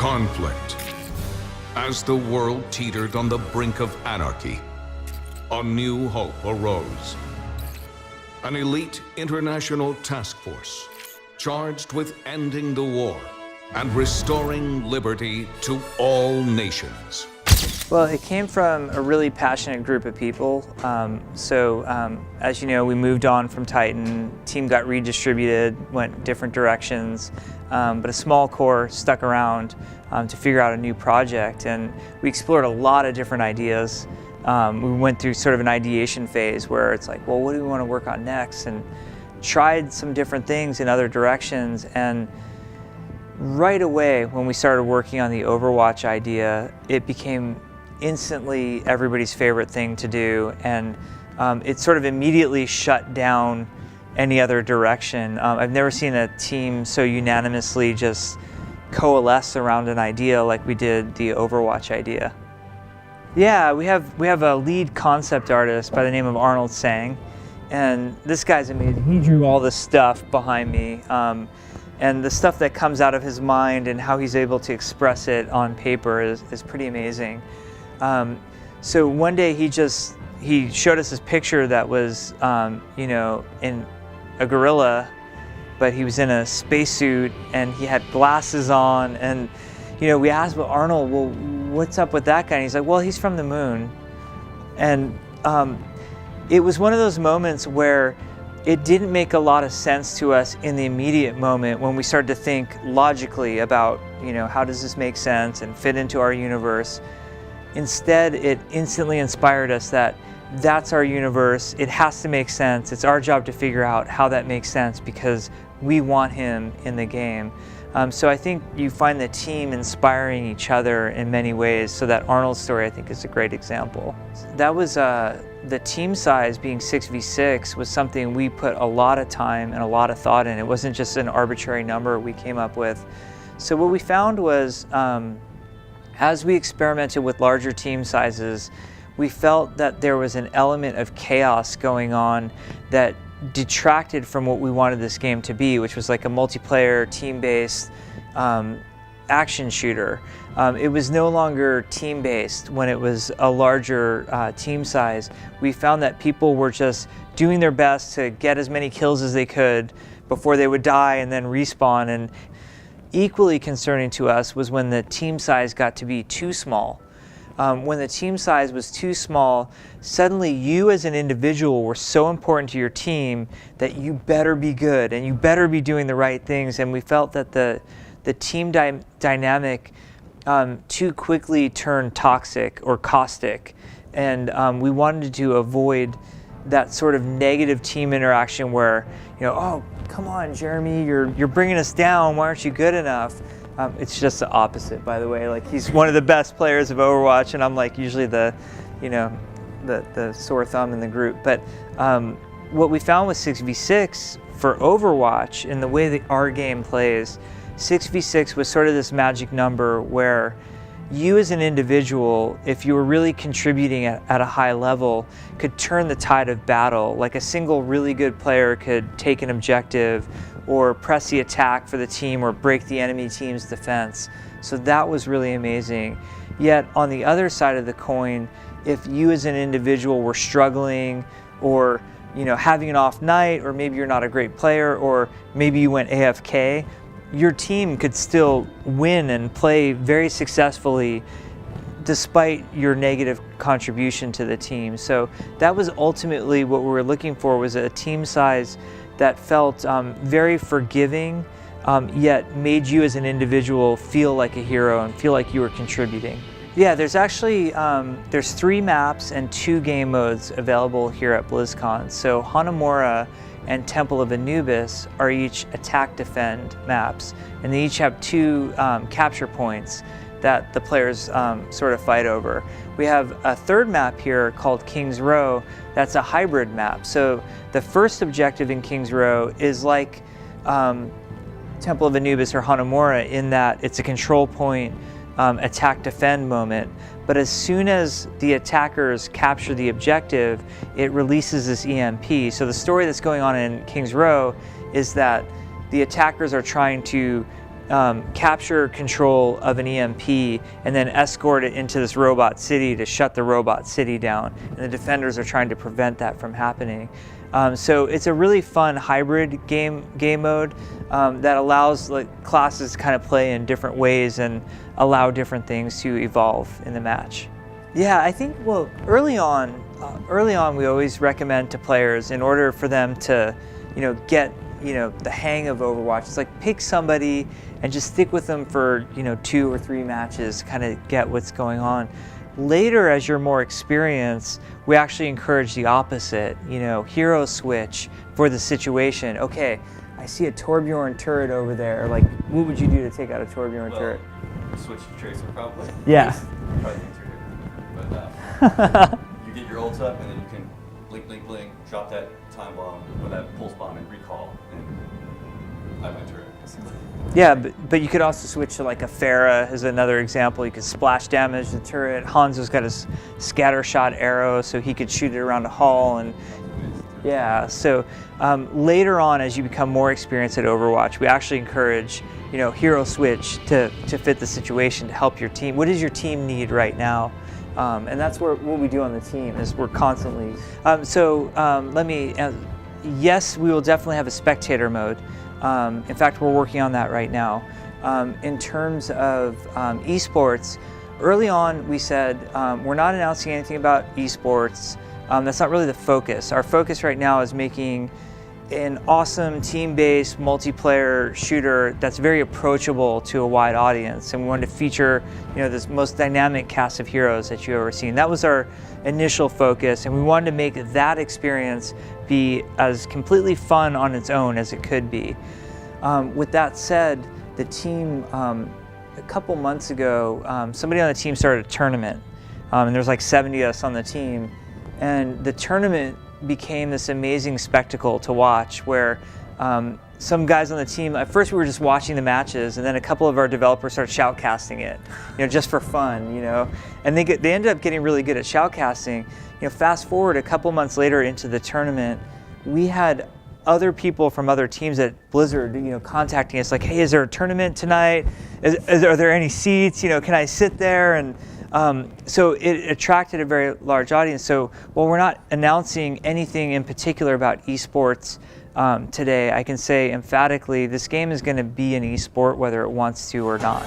Conflict. As the world teetered on the brink of anarchy, a new hope arose. An elite international task force charged with ending the war and restoring liberty to all nations. Well, it came from a really passionate group of people. As you know, we moved on from Titan, team got redistributed, went different directions, but a small core stuck around to figure out a new project, and we explored a lot of different ideas. We went through sort of an ideation phase where it's like, well, what do we want to work on next? And tried some different things in other directions, and right away when we started working on the Overwatch idea, it became instantly everybody's favorite thing to do, and it sort of immediately shut down any other direction. I've never seen a team so unanimously just coalesce around an idea like we did the Overwatch idea. Yeah, we have a lead concept artist by the name of Arnold Sang, and this guy's amazing. He drew all the stuff behind me, and the stuff that comes out of his mind and how he's able to express it on paper is pretty amazing. So one day he showed us this picture that was, in a gorilla, but he was in a spacesuit and he had glasses on, and we asked, well, Arnold, well, what's up with that guy? And he's like, well, he's from the moon. And it was one of those moments where it didn't make a lot of sense to us in the immediate moment when we started to think logically about, how does this make sense and fit into our universe. Instead, it instantly inspired us that that's our universe, it has to make sense, it's our job to figure out how that makes sense because we want him in the game. So I think you find the team inspiring each other in many ways, so that Arnold story I think is a great example. That was the team size being 6v6 was something we put a lot of time and a lot of thought in. It wasn't just an arbitrary number we came up with. So what we found was, as we experimented with larger team sizes, we felt that there was an element of chaos going on that detracted from what we wanted this game to be, which was like a multiplayer, team-based action shooter. It was no longer team-based when it was a larger team size. We found that people were just doing their best to get as many kills as they could before they would die and then respawn. And equally concerning to us was when the team size got to be too small. When the team size was too small, suddenly you as an individual were so important to your team that you better be good and you better be doing the right things. And we felt that the team dynamic too quickly turned toxic or caustic. And we wanted to avoid that sort of negative team interaction where, oh, come on, Jeremy, you're bringing us down, why aren't you good enough? It's just the opposite, by the way. Like, he's one of the best players of Overwatch, and I'm like usually the sore thumb in the group. But what we found with 6v6 for Overwatch, in the way that our game plays, 6v6 was sort of this magic number where you as an individual, if you were really contributing at a high level, could turn the tide of battle. Like a single really good player could take an objective or press the attack for the team or break the enemy team's defense. So that was really amazing. Yet on the other side of the coin, if you as an individual were struggling or having an off night, or maybe you're not a great player, or maybe you went AFK, your team could still win and play very successfully despite your negative contribution to the team. So that was ultimately what we were looking for, was a team size that felt very forgiving, yet made you as an individual feel like a hero and feel like you were contributing. Yeah, there's actually, there's 3 maps and 2 game modes available here at BlizzCon. So Hanamura and Temple of Anubis are each attack-defend maps, and they each have 2 capture points that the players sort of fight over. We have a 3rd map here called King's Row that's a hybrid map. So the first objective in King's Row is like Temple of Anubis or Hanamura in that it's a control point attack-defend moment. But as soon as the attackers capture the objective, it releases this EMP. So the story that's going on in King's Row is that the attackers are trying to capture control of an EMP and then escort it into this robot city to shut the robot city down. And the defenders are trying to prevent that from happening. So it's a really fun hybrid game mode that allows classes to kind of play in different ways and allow different things to evolve in the match. Yeah, I think, well, early on we always recommend to players, in order for them to, get, the hang of Overwatch, it's like pick somebody and just stick with them for, 2 or 3 matches, kind of get what's going on. Later, as you're more experienced, we actually encourage the opposite, hero switch for the situation. Okay, I see a Torbjorn turret over there. Like, what would you do to take out a Torbjorn turret? Switch to Tracer, probably. Yeah. Probably things are different. But you get your ults up, and then you can blink, blink, blink, drop that time bomb, or that pulse bomb, and recall, and I my turret. Yeah, but you could also switch to like a Pharah as another example. You could splash damage the turret. Hanzo's got his scatter shot arrow, so he could shoot it around a hall. And yeah, so later on, as you become more experienced at Overwatch, we actually encourage, hero switch to fit the situation, to help your team. What does your team need right now? And that's what we do on the team, is we're constantly. Yes, we will definitely have a spectator mode. In fact, we're working on that right now. In terms of esports, early on we said we're not announcing anything about esports. That's not really the focus. Our focus right now is making an awesome team-based multiplayer shooter that's very approachable to a wide audience, and we wanted to feature, this most dynamic cast of heroes that you've ever seen. That was our initial focus, and we wanted to make that experience be as completely fun on its own as it could be. With that said, the team, a couple months ago, somebody on the team started a tournament, and there's like 70 of us on the team, and the tournament became this amazing spectacle to watch, where some guys on the team, at first we were just watching the matches, and then a couple of our developers started shoutcasting it, just for fun, and they ended up getting really good at shoutcasting. Fast forward a couple months later into the tournament, we had other people from other teams at Blizzard, contacting us like, hey, is there a tournament tonight? Are there any seats? Can I sit there? And so it attracted a very large audience. So while we're not announcing anything in particular about esports today, I can say emphatically this game is going to be an esport whether it wants to or not.